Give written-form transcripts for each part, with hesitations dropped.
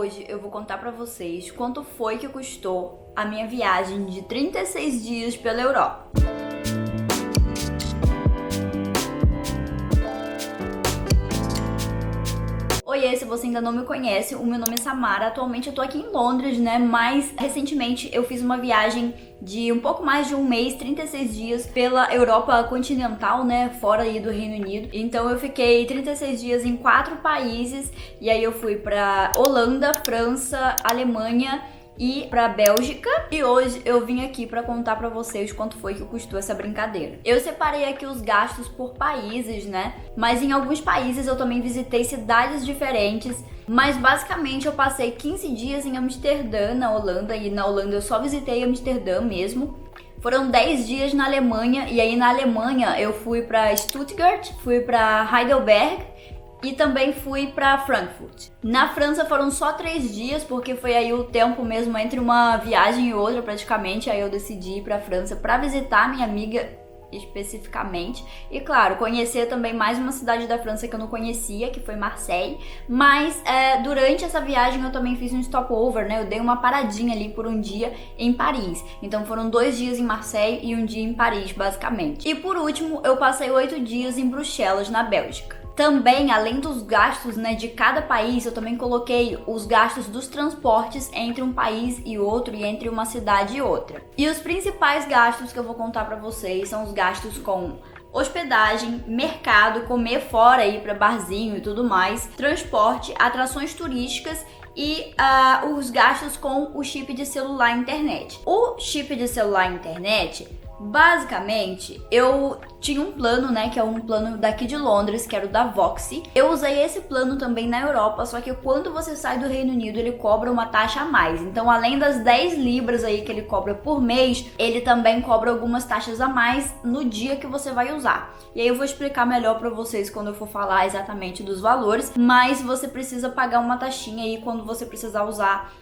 hoje eu vou contar pra vocês quanto foi que custou a minha viagem de 36 dias pela Europa. Oiê, se você ainda não me conhece, o meu nome é Samara. Atualmente eu tô aqui em Londres, né? Mas recentemente eu fiz uma viagem de um pouco mais de um mês, 36 dias, pela Europa continental, né? Fora aí do Reino Unido. Então eu fiquei 36 dias em 4 países. E aí eu fui pra Holanda, França, Alemanha e pra Bélgica, e hoje eu vim aqui pra contar pra vocês quanto foi que custou essa brincadeira. Eu separei aqui os gastos por países, né? Mas em alguns países eu também visitei cidades diferentes, mas basicamente eu passei 15 dias em Amsterdã, na Holanda, e na Holanda eu só visitei Amsterdã mesmo. Foram 10 dias na Alemanha, e aí na Alemanha eu fui pra Stuttgart, fui pra Heidelberg, e também fui pra Frankfurt. Na França foram só 3 dias, porque foi aí o tempo mesmo entre uma viagem e outra praticamente. Aí eu decidi ir pra França pra visitar minha amiga especificamente. E claro, conhecer também mais uma cidade da França que eu não conhecia, que foi Marseille. Mas durante essa viagem eu também fiz um stopover, né? Eu dei uma paradinha ali por um dia em Paris. Então foram 2 dias em Marseille e um dia em Paris, basicamente. E por último, eu passei 8 dias em Bruxelas, na Bélgica. Também, além dos gastos, né, de cada país, eu também coloquei os gastos dos transportes entre um país e outro e entre uma cidade e outra. E os principais gastos que eu vou contar pra vocês são os gastos com hospedagem, mercado, comer fora, ir pra barzinho e tudo mais, transporte, atrações turísticas e os gastos com o chip de celular e internet. O chip de celular e internet, basicamente, eu tinha um plano, né, que é um plano daqui de Londres, que era o da Voxy. Eu usei esse plano também na Europa, só que quando você sai do Reino Unido, ele cobra uma taxa a mais. Então, além das 10 libras aí que ele cobra por mês, ele também cobra algumas taxas a mais no dia que você vai usar. E aí eu vou explicar melhor pra vocês quando eu for falar exatamente dos valores, mas você precisa pagar uma taxinha aí quando você precisar usar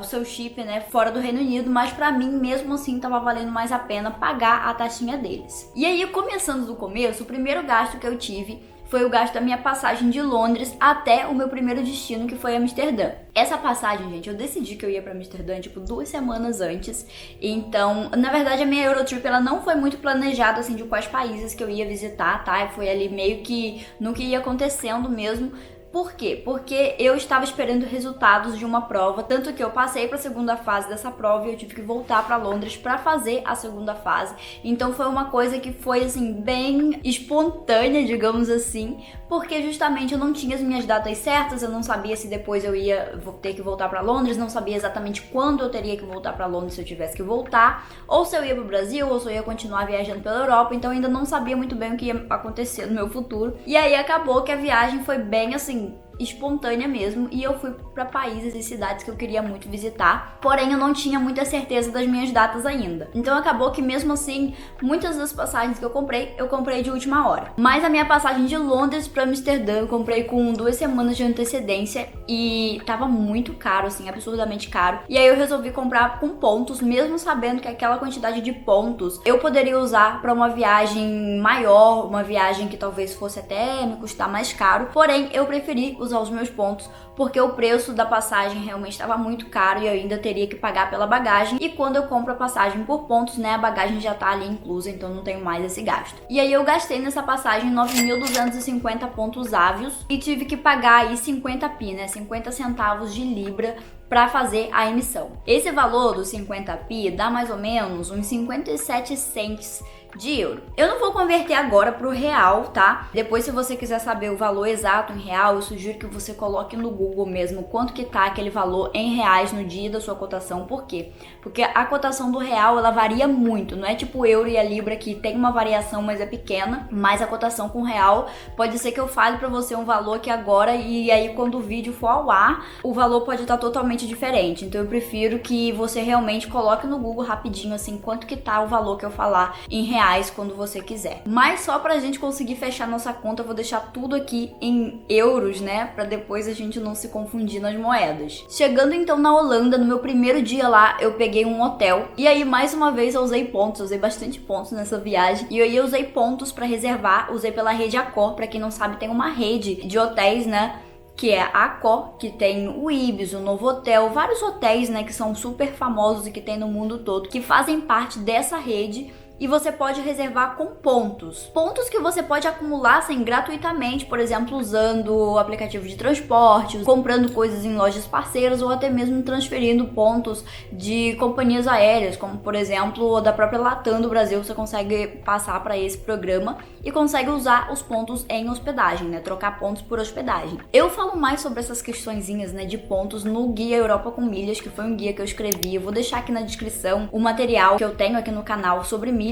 o seu chip, né, fora do Reino Unido, mas pra mim mesmo assim tava valendo mais a pena pagar a taxinha deles. E aí, começando do começo, o primeiro gasto que eu tive foi o gasto da minha passagem de Londres até o meu primeiro destino, que foi Amsterdã. Essa passagem, gente, eu decidi que eu ia pra Amsterdã, tipo, 2 semanas antes. Então, na verdade, a minha Eurotrip, ela não foi muito planejada, assim, de quais países que eu ia visitar, tá? Foi ali meio que no que ia acontecendo mesmo. Por quê? Porque eu estava esperando resultados de uma prova, tanto que eu passei para a segunda fase dessa prova e eu tive que voltar para Londres para fazer a segunda fase. Então foi uma coisa que foi assim bem espontânea, digamos assim, porque justamente eu não tinha as minhas datas certas, eu não sabia se depois eu ia ter que voltar para Londres, não sabia exatamente quando eu teria que voltar para Londres se eu tivesse que voltar, ou se eu ia para o Brasil, ou se eu ia continuar viajando pela Europa, então eu ainda não sabia muito bem o que ia acontecer no meu futuro. E aí acabou que a viagem foi bem assim espontânea mesmo, e eu fui para países e cidades que eu queria muito visitar, porém eu não tinha muita certeza das minhas datas ainda. Então acabou que mesmo assim, muitas das passagens que eu comprei de última hora. Mas a minha passagem de Londres para Amsterdã eu comprei com 2 semanas de antecedência e tava muito caro, assim, absurdamente caro. E aí eu resolvi comprar com pontos, mesmo sabendo que aquela quantidade de pontos eu poderia usar para uma viagem maior, uma viagem que talvez fosse até me custar mais caro. Porém, eu preferi usar os meus pontos, porque o preço da passagem realmente estava muito caro e eu ainda teria que pagar pela bagagem, e quando eu compro a passagem por pontos, né, a bagagem já tá ali inclusa, então não tenho mais esse gasto. E aí eu gastei nessa passagem 9.250 pontos ávios e tive que pagar aí 50p, né, 50 centavos de libra para fazer a emissão. Esse valor dos 50p dá mais ou menos uns 57 cents de euro. Eu não vou converter agora pro real, tá? Depois, se você quiser saber o valor exato em real, eu sugiro que você coloque no Google mesmo quanto que tá aquele valor em reais no dia da sua cotação. Por quê? Porque a cotação do real, ela varia muito, não é tipo o euro e a libra que tem uma variação, mas é pequena, mas a cotação com o real pode ser que eu fale pra você um valor que agora, e aí quando o vídeo for ao ar, o valor pode estar totalmente diferente. Então eu prefiro que você realmente coloque no Google rapidinho assim quanto que tá o valor que eu falar em reais quando você quiser. Mas só pra gente conseguir fechar nossa conta, eu vou deixar tudo aqui em euros, né? Pra depois a gente não se confundir nas moedas. Chegando então na Holanda, no meu primeiro dia lá, eu peguei um hotel. E aí, mais uma vez, eu usei pontos. Eu usei bastante pontos nessa viagem. E aí eu usei pontos pra reservar. Usei pela rede Accor. Pra quem não sabe, tem uma rede de hotéis, né? que é a Accor, que tem o Ibis, o Novotel, vários hotéis, né, que são super famosos e que tem no mundo todo, que fazem parte dessa rede. E você pode reservar com pontos. Pontos que você pode acumular assim, gratuitamente, por exemplo, usando o aplicativo de transporte, comprando coisas em lojas parceiras ou até mesmo transferindo pontos de companhias aéreas, como por exemplo da própria Latam do Brasil. Você consegue passar para esse programa e consegue usar os pontos em hospedagem, né? Trocar pontos por hospedagem. Eu falo mais sobre essas questõezinhas, né, de pontos no Guia Europa com Milhas, que foi um guia que eu escrevi. Eu vou deixar aqui na descrição o material que eu tenho aqui no canal sobre milhas,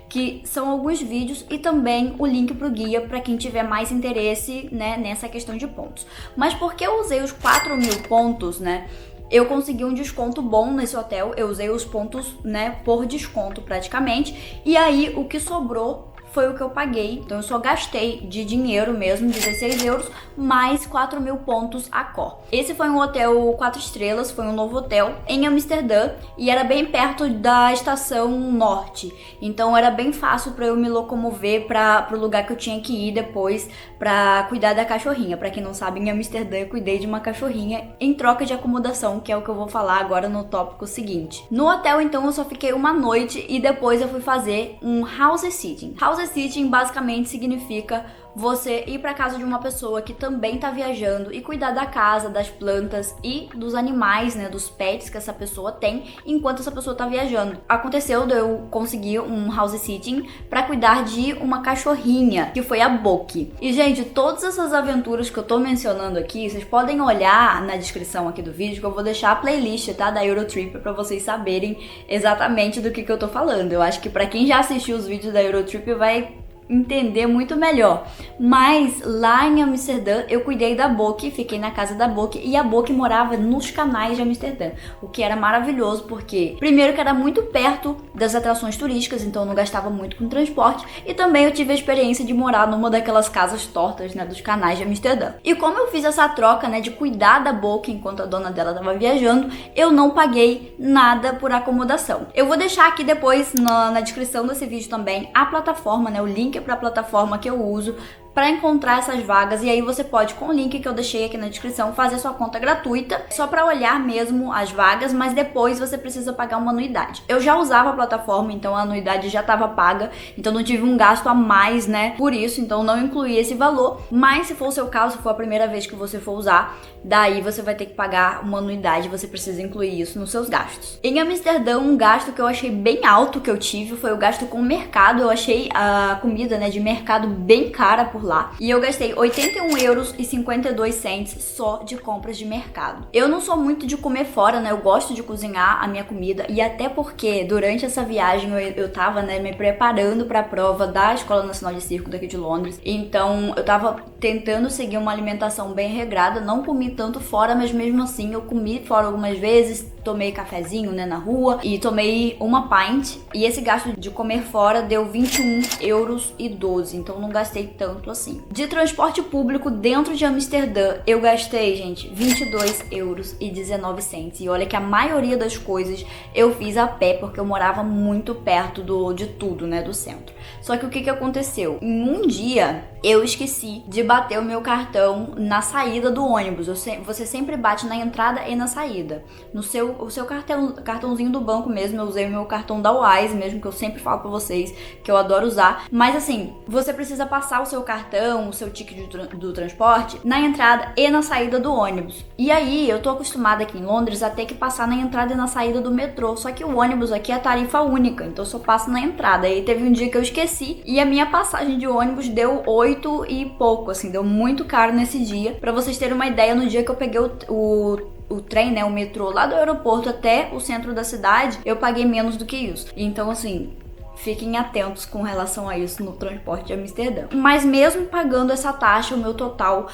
que são alguns vídeos e também o link pro guia para quem tiver mais interesse, né, nessa questão de pontos. Mas porque eu usei os 4.000 pontos, né, eu consegui um desconto bom nesse hotel. Eu usei os pontos, né, por desconto praticamente, e aí o que sobrou foi o que eu paguei. Então eu só gastei de dinheiro mesmo, 16 euros, mais 4.000 pontos Accor. Esse foi um hotel 4 estrelas, foi um novo hotel em Amsterdã e era bem perto da estação norte. Então era bem fácil para eu me locomover para o lugar que eu tinha que ir depois para cuidar da cachorrinha. Para quem não sabe, em Amsterdã eu cuidei de uma cachorrinha em troca de acomodação, que é o que eu vou falar agora no tópico seguinte. No hotel, então, eu só fiquei uma noite e depois eu fui fazer um house sitting. House sitting basicamente significa você ir para casa de uma pessoa que também tá viajando e cuidar da casa, das plantas e dos animais, né, dos pets que essa pessoa tem enquanto essa pessoa tá viajando. Aconteceu de eu conseguir um house sitting para cuidar de uma cachorrinha, que foi a Boki. E gente, todas essas aventuras que eu tô mencionando aqui, vocês podem olhar na descrição aqui do vídeo, que eu vou deixar a playlist, tá, da Eurotrip, para vocês saberem exatamente do que eu tô falando. Eu acho que para quem já assistiu os vídeos da Eurotrip vai entender muito melhor. Mas lá em Amsterdã eu cuidei da Boki, fiquei na casa da Boki, e a Boki morava nos canais de Amsterdã, o que era maravilhoso porque primeiro que era muito perto das atrações turísticas, então eu não gastava muito com transporte, e também eu tive a experiência de morar numa daquelas casas tortas, né, dos canais de Amsterdã. E como eu fiz essa troca, né, de cuidar da Boki enquanto a dona dela estava viajando, eu não paguei nada por acomodação. Eu vou deixar aqui depois na descrição desse vídeo também a plataforma, né, o link para a plataforma que eu uso para encontrar essas vagas, e aí você pode, com o link que eu deixei aqui na descrição, fazer sua conta gratuita, só para olhar mesmo as vagas, mas depois você precisa pagar uma anuidade. Eu já usava a plataforma, então a anuidade já estava paga, então não tive um gasto a mais, né, por isso, então não incluí esse valor, mas se for o seu caso, se for a primeira vez que você for usar, daí você vai ter que pagar uma anuidade, você precisa incluir isso nos seus gastos. Em Amsterdã, um gasto que eu achei bem alto que eu tive foi o gasto com o mercado. Eu achei a comida, né, de mercado bem cara por lá, e eu gastei 81 euros e 52 cents só de compras de mercado. Eu não sou muito de comer fora, né, eu gosto de cozinhar a minha comida, e até porque durante essa viagem eu tava, né, me preparando para a prova da Escola Nacional de Circo daqui de Londres, então eu tava tentando seguir uma alimentação bem regrada, não comi tanto fora, mas mesmo assim eu comi fora algumas vezes, tomei cafezinho, né, na rua, e tomei uma pint, e esse gasto de comer fora deu 21 euros e 12, então não gastei tanto assim. De transporte público dentro de Amsterdã, eu gastei, gente, 22 euros e 19 cents, e olha que a maioria das coisas eu fiz a pé, porque eu morava muito perto de tudo, né, do centro. Só que o que aconteceu? Em um dia, eu esqueci de bater o meu cartão na saída do ônibus. Você sempre bate na entrada e na saída. No o seu cartãozinho do banco mesmo, eu usei o meu cartão da Wise mesmo, que eu sempre falo pra vocês que eu adoro usar. Mas assim, você precisa passar o seu cartão, o seu ticket do transporte, na entrada e na saída do ônibus. E aí, eu tô acostumada aqui em Londres a ter que passar na entrada e na saída do metrô. Só que o ônibus aqui é tarifa única, então eu só passo na entrada. E teve um dia que eu esqueci e a minha passagem de ônibus deu 8 e pouco, assim, deu muito caro nesse dia. Pra vocês terem uma ideia, no dia que eu peguei o trem, né, o metrô lá do aeroporto até o centro da cidade, eu paguei menos do que isso. Então, assim, fiquem atentos com relação a isso no transporte de Amsterdã. Mas mesmo pagando essa taxa, o meu total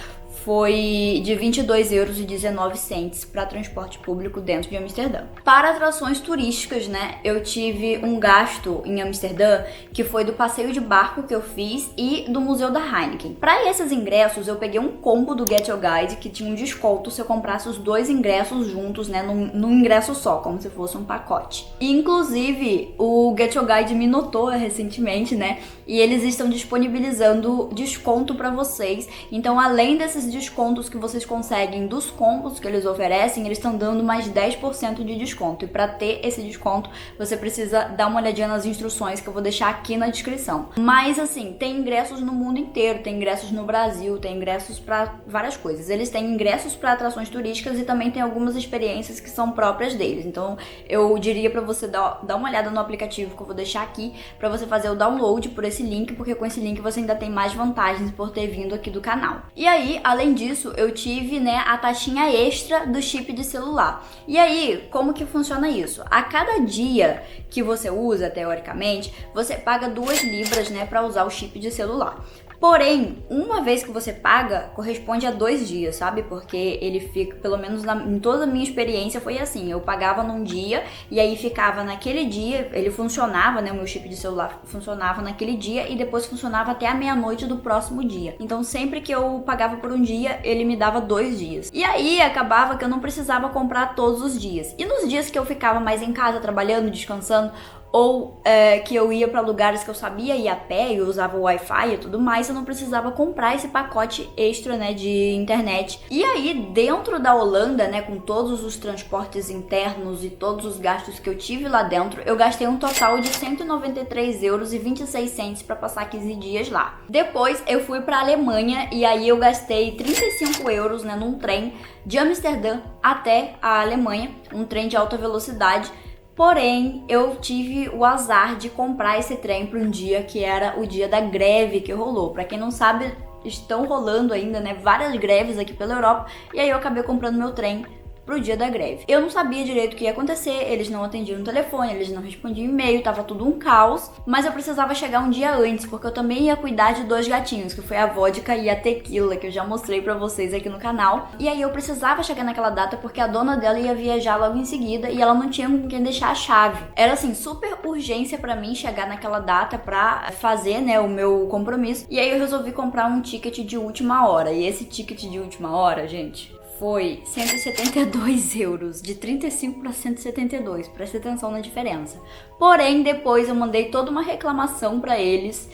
foi de 22 euros e 19 cents para transporte público dentro de Amsterdã. Para atrações turísticas, né, eu tive um gasto em Amsterdã que foi do passeio de barco que eu fiz e do Museu da Heineken. Para esses ingressos, eu peguei um combo do Get Your Guide que tinha um desconto se eu comprasse os dois ingressos juntos, né, num ingresso só, como se fosse um pacote. E, inclusive, o Get Your Guide me notou recentemente, né, e eles estão disponibilizando desconto para vocês. Então, além desses descontos que vocês conseguem dos combos que eles oferecem, eles estão dando mais 10% de desconto. E para ter esse desconto, você precisa dar uma olhadinha nas instruções que eu vou deixar aqui na descrição. Mas assim, tem ingressos no mundo inteiro, tem ingressos no Brasil, tem ingressos para várias coisas. Eles têm ingressos para atrações turísticas e também tem algumas experiências que são próprias deles. Então, eu diria para você dar uma olhada no aplicativo que eu vou deixar aqui para você fazer o download por esse link, porque com esse link você ainda tem mais vantagens por ter vindo aqui do canal. E aí, além disso, eu tive, né, a taxinha extra do chip de celular. E aí, como que funciona isso? A cada dia que você usa, teoricamente, você paga 2 libras, né, para usar o chip de celular. Porém, uma vez que você paga, corresponde a 2 dias, sabe? Porque ele fica, pelo menos em toda a minha experiência foi assim, eu pagava num dia e aí ficava naquele dia, ele funcionava, né? O meu chip de celular funcionava naquele dia e depois funcionava até a meia-noite do próximo dia. Então, sempre que eu pagava por um dia, ele me dava 2 dias. E aí, acabava que eu não precisava comprar todos os dias. E nos dias que eu ficava mais em casa, trabalhando, descansando, ou que eu ia para lugares que eu sabia ir a pé e usava o Wi-Fi e tudo mais, eu não precisava comprar esse pacote extra, né, de internet. E aí, dentro da Holanda, né, com todos os transportes internos e todos os gastos que eu tive lá dentro, eu gastei um total de 193,26 € para passar 15 dias lá. Depois, eu fui para a Alemanha e aí eu gastei 35 €, né, num trem de Amsterdã até a Alemanha, um trem de alta velocidade. Porém, eu tive o azar de comprar esse trem para um dia que era o dia da greve que rolou. Para quem não sabe, estão rolando ainda, né, várias greves aqui pela Europa. E aí eu acabei comprando meu trem pro dia da greve. Eu não sabia direito o que ia acontecer, eles não atendiam o telefone, eles não respondiam e-mail, tava tudo um caos, mas eu precisava chegar um dia antes, porque eu também ia cuidar de 2 gatinhos, que foi a vodka e a tequila, que eu já mostrei pra vocês aqui no canal. E aí eu precisava chegar naquela data porque a dona dela ia viajar logo em seguida e ela não tinha com quem deixar a chave. Era assim, super urgência pra mim chegar naquela data pra fazer, né, o meu compromisso. E aí eu resolvi comprar um ticket de última hora. E esse ticket de última hora, gente, foi 172 €, de 35 para 172, presta atenção na diferença. Porém, depois eu mandei toda uma reclamação para eles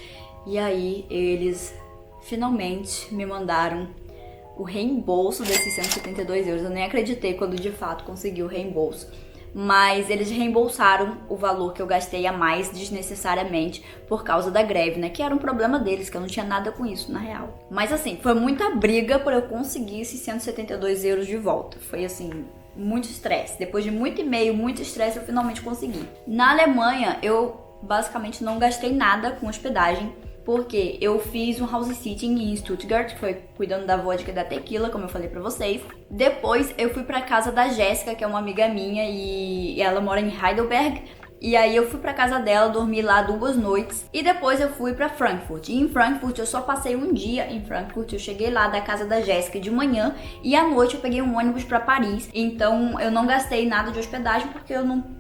e aí eles finalmente me mandaram o reembolso desses 172 €. Eu nem acreditei quando de fato consegui o reembolso. Mas eles reembolsaram o valor que eu gastei a mais desnecessariamente por causa da greve, né? Que era um problema deles, que eu não tinha nada com isso, na real. Mas assim, foi muita briga para eu conseguir esses 172 € de volta. Foi assim, muito estresse. Depois de muito e-mail, muito estresse, eu finalmente consegui. Na Alemanha, eu basicamente não gastei nada com hospedagem, porque eu fiz um house sitting em Stuttgart, que foi cuidando da vodka e da tequila, como eu falei pra vocês. Depois eu fui pra casa da Jéssica, que é uma amiga minha, e ela mora em Heidelberg. E aí eu fui pra casa dela, dormi lá 2 noites. E depois eu fui pra Frankfurt. E em Frankfurt eu só passei um dia em Frankfurt. Eu cheguei lá da casa da Jéssica de manhã e à noite eu peguei um ônibus pra Paris. Então eu não gastei nada de hospedagem porque eu não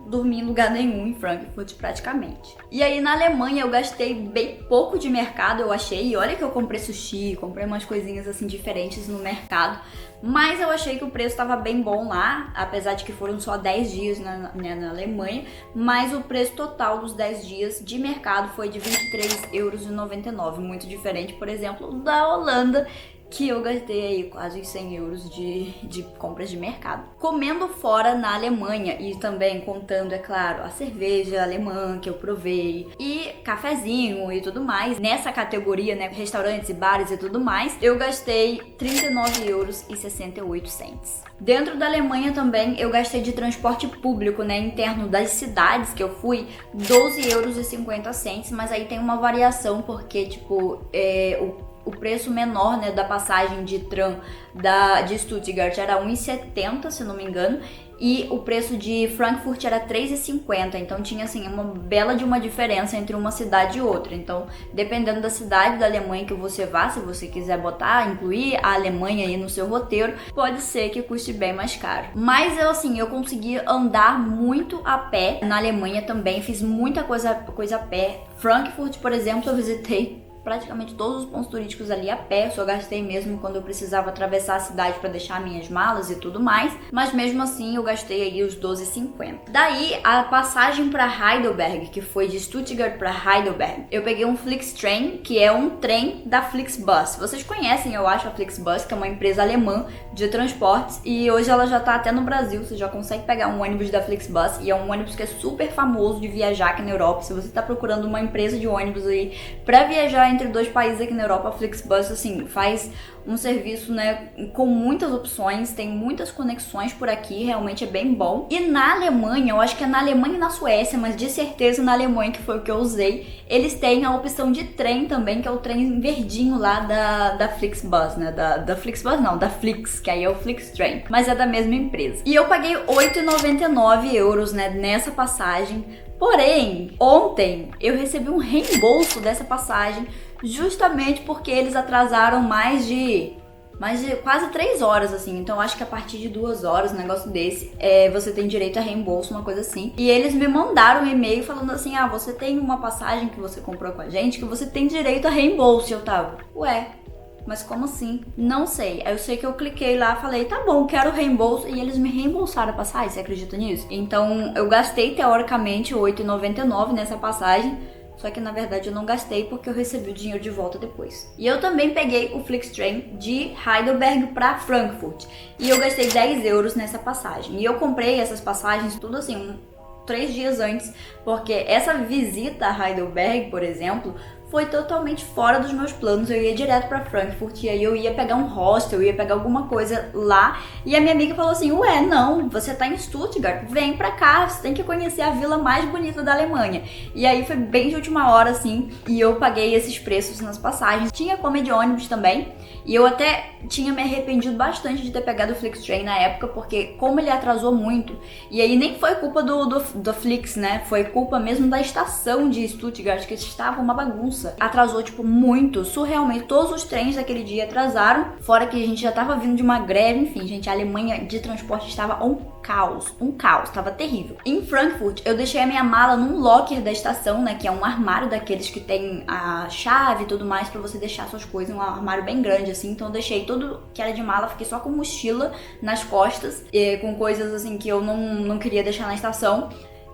dormi em lugar nenhum em Frankfurt praticamente. E aí na Alemanha eu gastei bem pouco de mercado, eu achei. E olha que eu comprei sushi, comprei umas coisinhas assim diferentes no mercado. Mas eu achei que o preço estava bem bom lá, apesar de que foram só 10 dias na Alemanha. Mas o preço total dos 10 dias de mercado foi de 23,99 €. Muito diferente, por exemplo, da Holanda, que eu gastei aí quase 100 € de compras de mercado. Comendo fora na Alemanha e também contando, é claro, a cerveja alemã que eu provei e cafezinho e tudo mais, nessa categoria, né, restaurantes e bares e tudo mais, eu gastei 39,68 €. Dentro da Alemanha também eu gastei de transporte público, né, interno das cidades que eu fui, 12,50 €, mas aí tem uma variação porque, tipo, o preço menor, né, da passagem de tram de Stuttgart era 1,70 €, se não me engano, e o preço de Frankfurt era 3,50 €. Então tinha assim uma bela de uma diferença entre uma cidade e outra. Então, dependendo da cidade da Alemanha que você vá, se você quiser incluir a Alemanha aí no seu roteiro, pode ser que custe bem mais caro. Mas eu consegui andar muito a pé na Alemanha também, fiz muita coisa a pé. Frankfurt, por exemplo, eu visitei praticamente todos os pontos turísticos ali a pé, só gastei mesmo quando eu precisava atravessar a cidade para deixar minhas malas e tudo mais, mas mesmo assim eu gastei aí os 12,50. Daí a passagem para Heidelberg, que foi de Stuttgart para Heidelberg, eu peguei um Flixtrain, que é um trem da Flixbus. Vocês conhecem, eu acho, a Flixbus, que é uma empresa alemã de transportes, e hoje ela já tá até no Brasil, você já consegue pegar um ônibus da Flixbus, e é um ônibus que é super famoso de viajar aqui na Europa. Se você tá procurando uma empresa de ônibus aí para viajar entre dois países aqui na Europa, a Flixbus, assim, faz um serviço, né, com muitas opções, tem muitas conexões por aqui, realmente é bem bom. E na Alemanha, eu acho que é na Alemanha e na Suécia, mas de certeza na Alemanha, que foi o que eu usei, eles têm a opção de trem também, que é o trem verdinho lá da Flixbus, né, da Flixbus não, da Flix, que aí é o Flixtrain, mas é da mesma empresa. E eu paguei 8,99 euros, né, nessa passagem. Porém, ontem eu recebi um reembolso dessa passagem justamente porque eles atrasaram mais de quase 3 horas, assim. Então acho que a partir de 2 horas, um negócio desse, você tem direito a reembolso, uma coisa assim. E eles me mandaram um e-mail falando assim, você tem uma passagem que você comprou com a gente que você tem direito a reembolso. E eu tava, ué, mas como assim? Não sei. Aí eu sei que eu cliquei lá, falei, tá bom, quero reembolso, e eles me reembolsaram a passagem, você acredita nisso? Então eu gastei teoricamente R$ 8,99 nessa passagem, só que na verdade eu não gastei porque eu recebi o dinheiro de volta depois. E eu também peguei o Flixtrain de Heidelberg para Frankfurt, e eu gastei 10 euros nessa passagem. E eu comprei essas passagens tudo assim, 3 dias antes, porque essa visita a Heidelberg, por exemplo, foi totalmente fora dos meus planos. Eu ia direto pra Frankfurt, e aí eu ia pegar um hostel, eu ia pegar alguma coisa lá, e a minha amiga falou assim, ué, não, você tá em Stuttgart, vem pra cá, você tem que conhecer a vila mais bonita da Alemanha. E aí foi bem de última hora, assim, e eu paguei esses preços nas passagens. Tinha como de ônibus também, e eu até tinha me arrependido bastante de ter pegado o Flixtrain na época, porque como ele atrasou muito, e aí nem foi culpa do Flix, né, foi culpa mesmo da estação de Stuttgart, que estava uma bagunça. Atrasou, tipo, muito, surrealmente. Todos os trens daquele dia atrasaram, fora que a gente já tava vindo de uma greve, enfim, gente, a Alemanha de transporte estava um caos, tava terrível. Em Frankfurt, eu deixei a minha mala num locker da estação, né, que é um armário daqueles que tem a chave e tudo mais pra você deixar suas coisas, um armário bem grande, assim. Então eu deixei tudo que era de mala, fiquei só com mochila nas costas, com coisas, assim, que eu não queria deixar na estação.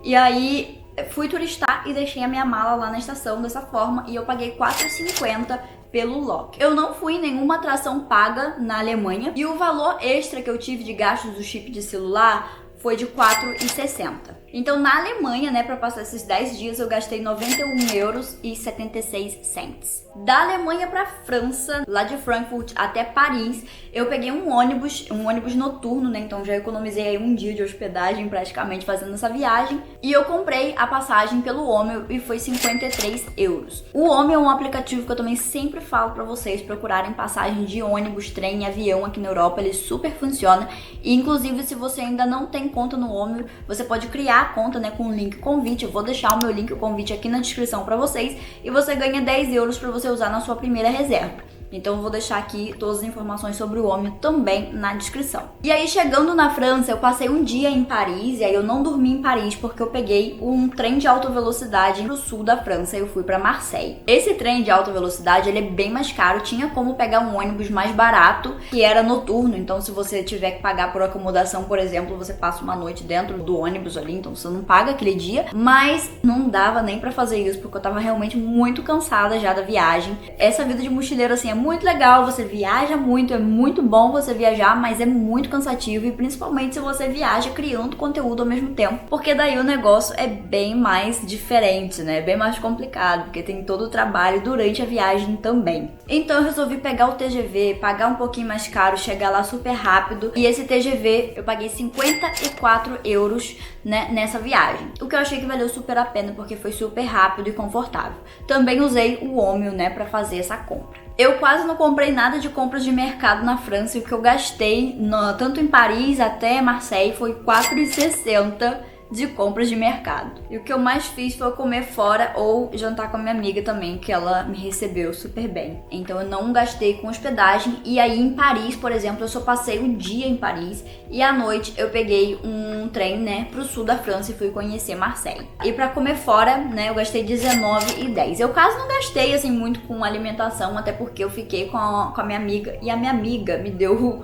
E aí fui turistar e deixei a minha mala lá na estação dessa forma, e eu paguei R$ 4,50 pelo locker. Eu não fui em nenhuma atração paga na Alemanha, e o valor extra que eu tive de gastos do chip de celular foi de R$ 4,60. Então na Alemanha, né, para passar esses 10 dias, eu gastei 91,76 euros. Da Alemanha para França, lá de Frankfurt até Paris, eu peguei um ônibus noturno, né, então já economizei aí um dia de hospedagem praticamente fazendo essa viagem, e eu comprei a passagem pelo Omeo e foi 53 euros. O Omeo é um aplicativo que eu também sempre falo para vocês procurarem passagem de ônibus, trem e avião aqui na Europa, ele super funciona, e inclusive se você ainda não tem conta no Omeo, você pode criar a conta, né, com o link convite. Eu vou deixar o meu link convite aqui na descrição para vocês, e você ganha 10 euros para você usar na sua primeira reserva. Então eu vou deixar aqui todas as informações sobre o Omeo também na descrição. E aí, chegando na França, eu passei um dia em Paris, e aí eu não dormi em Paris porque eu peguei um trem de alta velocidade pro sul da França e eu fui para Marseille. Esse trem de alta velocidade, ele é bem mais caro, tinha como pegar um ônibus mais barato, que era noturno, então se você tiver que pagar por acomodação, por exemplo, você passa uma noite dentro do ônibus ali, então você não paga aquele dia, mas não dava nem pra fazer isso, porque eu tava realmente muito cansada já da viagem. Essa vida de mochileiro, assim, é muito legal, você viaja muito, é muito bom você viajar, mas é muito cansativo, e principalmente se você viaja criando conteúdo ao mesmo tempo, porque daí o negócio é bem mais diferente, né, bem mais complicado, porque tem todo o trabalho durante a viagem também. Então eu resolvi pegar o TGV, pagar um pouquinho mais caro, chegar lá super rápido, e esse TGV eu paguei 54 euros, né, nessa viagem, o que eu achei que valeu super a pena, porque foi super rápido e confortável. Também usei o Omeo, né, pra fazer essa compra. Eu quase não comprei nada de compras de mercado na França, e o que eu gastei tanto em Paris até Marseille foi 4,60 de compras de mercado. E o que eu mais fiz foi comer fora ou jantar com a minha amiga também, que ela me recebeu super bem. Então eu não gastei com hospedagem. E aí em Paris, por exemplo, eu só passei um dia em Paris e à noite eu peguei um trem, né, pro sul da França e fui conhecer Marseille. E pra comer fora, né, eu gastei 19,10. Eu quase não gastei assim muito com alimentação, até porque eu fiquei com a minha amiga e a minha amiga me deu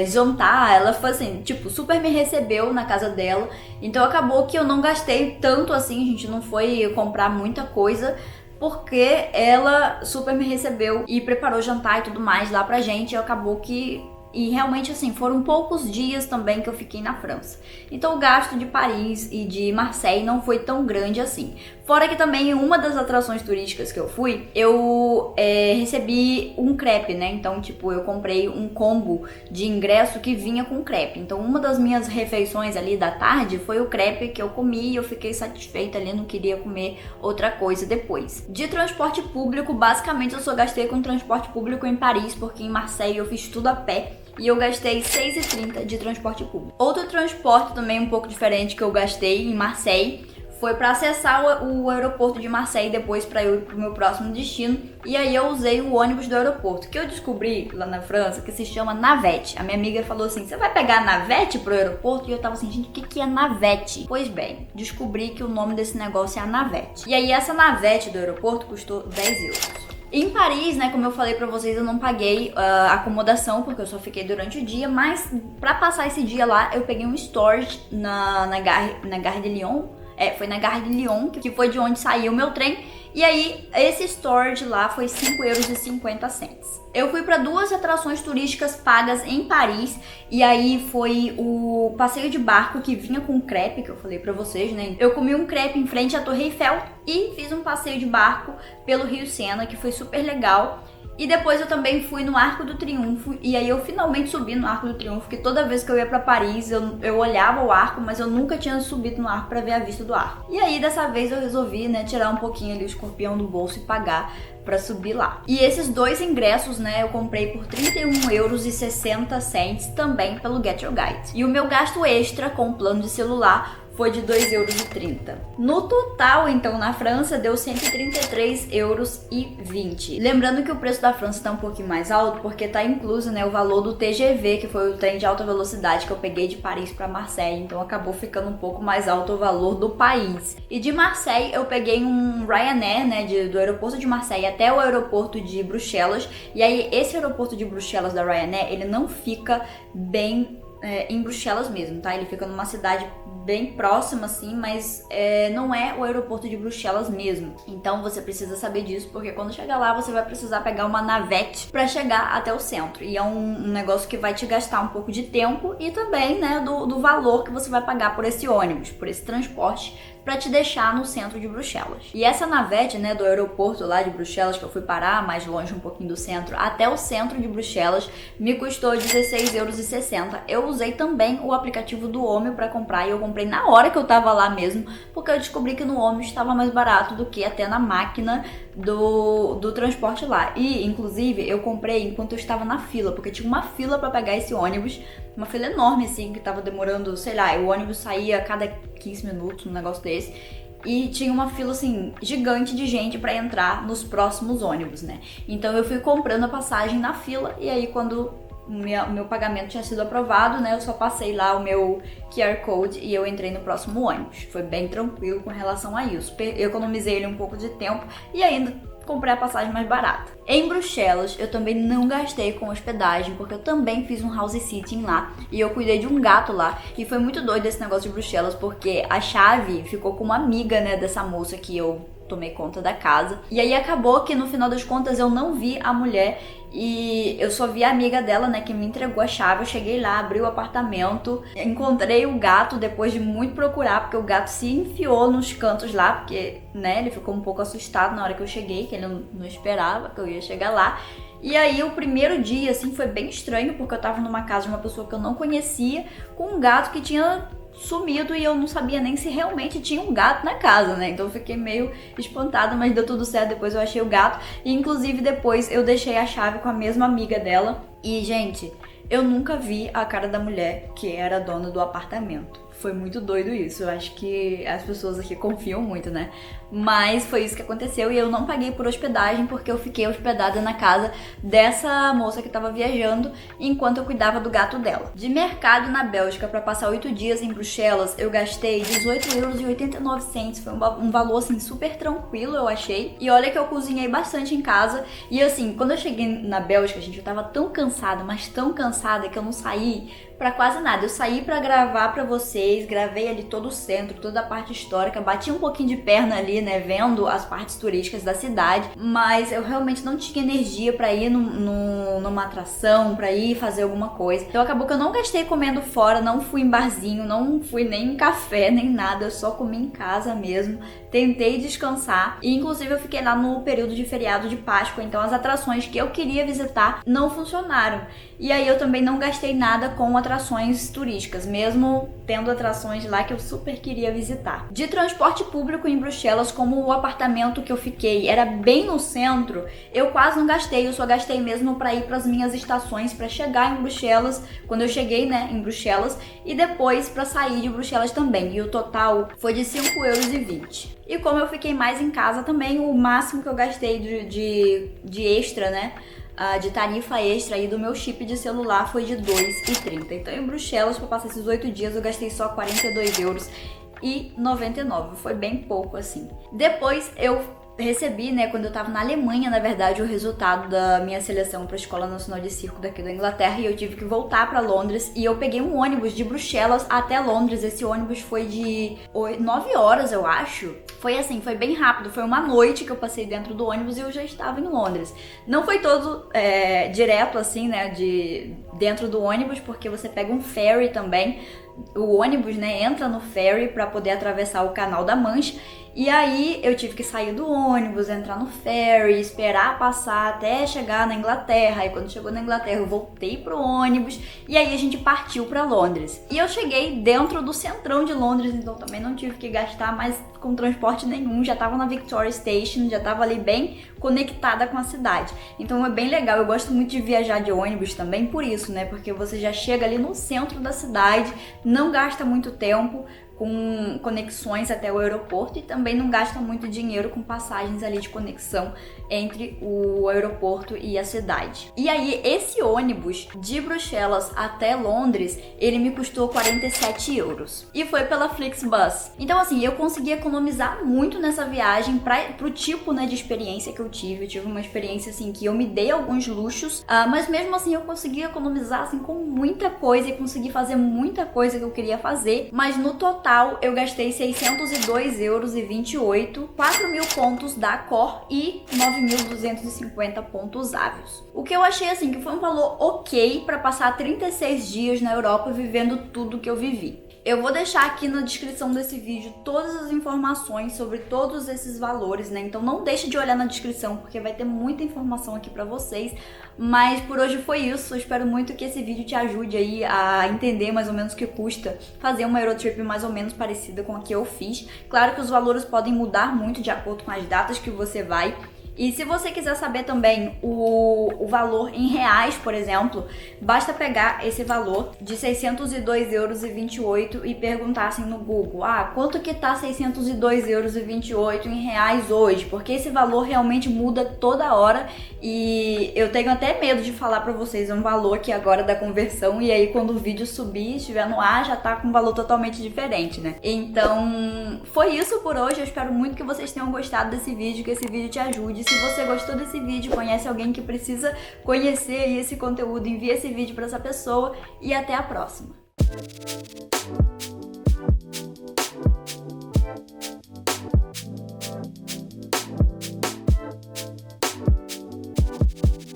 jantar. Ela foi assim, tipo, super me recebeu na casa dela. Então acabou que eu não gastei tanto assim, a gente não foi comprar muita coisa, porque ela super me recebeu e preparou jantar e tudo mais lá pra gente. E acabou que... E realmente assim, foram poucos dias também que eu fiquei na França. Então o gasto de Paris e de Marseille não foi tão grande assim. Fora que também em uma das atrações turísticas que eu fui, eu recebi um crepe, né? Então tipo, eu comprei um combo de ingresso que vinha com crepe. Então uma das minhas refeições ali da tarde foi o crepe que eu comi e eu fiquei satisfeita ali, não queria comer outra coisa depois. De transporte público, basicamente eu só gastei com transporte público em Paris, porque em Marseille eu fiz tudo a pé. E eu gastei 6,30 de transporte público. Outro transporte também um pouco diferente que eu gastei em Marseille foi para acessar o aeroporto de Marseille depois para eu ir pro meu próximo destino. E aí eu usei o ônibus do aeroporto, que eu descobri lá na França, que se chama Navette. A minha amiga falou assim, você vai pegar Navette pro aeroporto? E eu tava assim, gente, o que é Navette? Pois bem, descobri que o nome desse negócio é a Navette. E aí essa Navette do aeroporto custou 10 euros. Em Paris, né, como eu falei pra vocês, eu não paguei acomodação, porque eu só fiquei durante o dia, mas pra passar esse dia lá, eu peguei um storage na Gare de Lyon. Foi na Gare de Lyon, que foi de onde saiu o meu trem. E aí, esse storage lá foi 5,50 euros. Eu fui para duas atrações turísticas pagas em Paris. E aí foi o passeio de barco que vinha com crepe, que eu falei pra vocês, né? Eu comi um crepe em frente à Torre Eiffel e fiz um passeio de barco pelo Rio Sena, que foi super legal. E depois eu também fui no Arco do Triunfo, e aí eu finalmente subi no Arco do Triunfo, que toda vez que eu ia pra Paris eu olhava o arco, mas eu nunca tinha subido no arco pra ver a vista do arco. E aí dessa vez eu resolvi, né, tirar um pouquinho ali o escorpião do bolso e pagar pra subir lá. E esses dois ingressos, né, eu comprei por 31,60 euros também pelo Get Your Guide. E o meu gasto extra com o plano de celular foi de 2,30 euros. No total, então, na França, deu 133,20 euros. Lembrando que o preço da França tá um pouquinho mais alto, porque tá incluso, né, o valor do TGV, que foi o trem de alta velocidade que eu peguei de Paris para Marseille, então acabou ficando um pouco mais alto o valor do país. E de Marseille, eu peguei um Ryanair, né, do aeroporto de Marseille até o aeroporto de Bruxelas, e aí esse aeroporto de Bruxelas da Ryanair, ele não fica bem em Bruxelas mesmo, tá? Ele fica numa cidade bem próxima, assim, mas não é o aeroporto de Bruxelas mesmo. Então você precisa saber disso, porque quando chegar lá você vai precisar pegar uma navette pra chegar até o centro. E é um negócio que vai te gastar um pouco de tempo e também, né, do valor que você vai pagar por esse ônibus, por esse transporte, pra te deixar no centro de Bruxelas. E essa navette, né, do aeroporto lá de Bruxelas, que eu fui parar mais longe um pouquinho do centro, até o centro de Bruxelas, me custou 16,60 euros. Eu usei também o aplicativo do Omio pra comprar, e eu comprei na hora que eu tava lá mesmo, porque eu descobri que no Omio estava mais barato do que até na máquina do transporte lá. E, inclusive, eu comprei enquanto eu estava na fila, porque tinha uma fila pra pegar esse ônibus, uma fila enorme, assim, que tava demorando, sei lá, o ônibus saía a cada 15 minutos, um negócio desse. E tinha uma fila, assim, gigante de gente pra entrar nos próximos ônibus, né? Então eu fui comprando a passagem na fila, e aí quando o meu pagamento tinha sido aprovado, né, eu só passei lá o meu QR Code e eu entrei no próximo ônibus. Foi bem tranquilo com relação a isso. Eu economizei ele um pouco de tempo e ainda comprei a passagem mais barata. Em Bruxelas, eu também não gastei com hospedagem, porque eu também fiz um house sitting lá e eu cuidei de um gato lá. E foi muito doido esse negócio de Bruxelas, porque a chave ficou com uma amiga, né, dessa moça que eu tomei conta da casa. E aí acabou que no final das contas eu não vi a mulher e eu só vi a amiga dela, né, que me entregou a chave. Eu cheguei lá, abri o apartamento, encontrei o gato depois de muito procurar, porque o gato se enfiou nos cantos lá, porque, né, ele ficou um pouco assustado na hora que eu cheguei, que ele não esperava que eu ia chegar lá. E aí o primeiro dia, assim, foi bem estranho, porque eu tava numa casa de uma pessoa que eu não conhecia, com um gato que tinha sumido e eu não sabia nem se realmente tinha um gato na casa, né? Então eu fiquei meio espantada, mas deu tudo certo. Depois eu achei o gato e, inclusive, depois eu deixei a chave com a mesma amiga dela. E, gente, eu nunca vi a cara da mulher que era dona do apartamento. Foi muito doido isso. Eu acho que as pessoas aqui confiam muito, né? Mas foi isso que aconteceu e eu não paguei por hospedagem porque eu fiquei hospedada na casa dessa moça que tava viajando enquanto eu cuidava do gato dela. De mercado na Bélgica para passar 8 dias em Bruxelas, eu gastei 18,89 €. Foi um valor assim super tranquilo, eu achei. E olha que eu cozinhei bastante em casa. E assim, quando eu cheguei na Bélgica, gente, eu tava tão cansada, mas tão cansada que eu não saí pra quase nada. Eu saí pra gravar pra vocês, gravei ali todo o centro, toda a parte histórica, bati um pouquinho de perna ali, né, vendo as partes turísticas da cidade, mas eu realmente não tinha energia pra ir numa atração, pra ir fazer alguma coisa. Então acabou que eu não gastei comendo fora, não fui em barzinho, não fui nem em café, nem nada, eu só comi em casa mesmo. Tentei descansar e inclusive eu fiquei lá no período de feriado de Páscoa, então as atrações que eu queria visitar não funcionaram. E aí eu também não gastei nada com atrações turísticas, mesmo tendo atrações lá que eu super queria visitar. De transporte público em Bruxelas, como o apartamento que eu fiquei era bem no centro, eu quase não gastei, eu só gastei mesmo para ir para as minhas estações, para chegar em Bruxelas, quando eu cheguei, né, em Bruxelas, e depois para sair de Bruxelas também. E o total foi de 5,20 €. E como eu fiquei mais em casa também, o máximo que eu gastei de extra, né, de tarifa extra aí do meu chip de celular foi de 2,30 €. Então em Bruxelas, para passar esses 8 dias, eu gastei só 42,99 €. Foi bem pouco assim. Depois eu recebi, né, quando eu tava na Alemanha, na verdade, o resultado da minha seleção para a Escola Nacional de Circo daqui da Inglaterra e eu tive que voltar para Londres e eu peguei um ônibus de Bruxelas até Londres. Esse ônibus foi de 9 horas, eu acho. Foi assim, foi bem rápido, foi uma noite que eu passei dentro do ônibus e eu já estava em Londres. Não foi todo direto assim, né, de dentro do ônibus, porque você pega um ferry também. O ônibus, né, entra no ferry para poder atravessar o Canal da Mancha. E aí eu tive que sair do ônibus, entrar no ferry, esperar passar até chegar na Inglaterra. Aí quando chegou na Inglaterra eu voltei pro ônibus e aí a gente partiu para Londres. E eu cheguei dentro do centrão de Londres, então também não tive que gastar mais com transporte nenhum. Já tava na Victoria Station, já tava ali bem conectada com a cidade. Então é bem legal, eu gosto muito de viajar de ônibus também por isso, né? Porque você já chega ali no centro da cidade, não gasta muito tempo com conexões até o aeroporto e também não gasta muito dinheiro com passagens ali de conexão entre o aeroporto e a cidade. E aí esse ônibus de Bruxelas até Londres, ele me custou 47 € e foi pela Flixbus. Então assim, eu consegui economizar muito nessa viagem pro tipo, né, de experiência que eu tive. Eu tive uma experiência assim que eu me dei alguns luxos, mas mesmo assim eu consegui economizar assim com muita coisa e consegui fazer muita coisa que eu queria fazer, mas no total eu gastei 602,28 €, 4.000 pontos da Accor e 9.250 pontos Avios. O que eu achei assim que foi um valor ok para passar 36 dias na Europa vivendo tudo que eu vivi. Eu vou deixar aqui na descrição desse vídeo todas as informações sobre todos esses valores, né? Então não deixe de olhar na descrição, porque vai ter muita informação aqui pra vocês. Mas por hoje foi isso. Eu espero muito que esse vídeo te ajude aí a entender mais ou menos o que custa fazer uma Eurotrip mais ou menos parecida com a que eu fiz. Claro que os valores podem mudar muito de acordo com as datas que você vai. E se você quiser saber também o valor em reais, por exemplo, basta pegar esse valor de 602,28 € e perguntar assim no Google, quanto que tá 602,28 € em reais hoje? Porque esse valor realmente muda toda hora e eu tenho até medo de falar pra vocês um valor que agora da conversão e aí quando o vídeo subir, estiver no ar, já tá com um valor totalmente diferente, né? Então, foi isso por hoje. Eu espero muito que vocês tenham gostado desse vídeo, que esse vídeo te ajude. Se você gostou desse vídeo, conhece alguém que precisa conhecer esse conteúdo, envie esse vídeo para essa pessoa e até a próxima.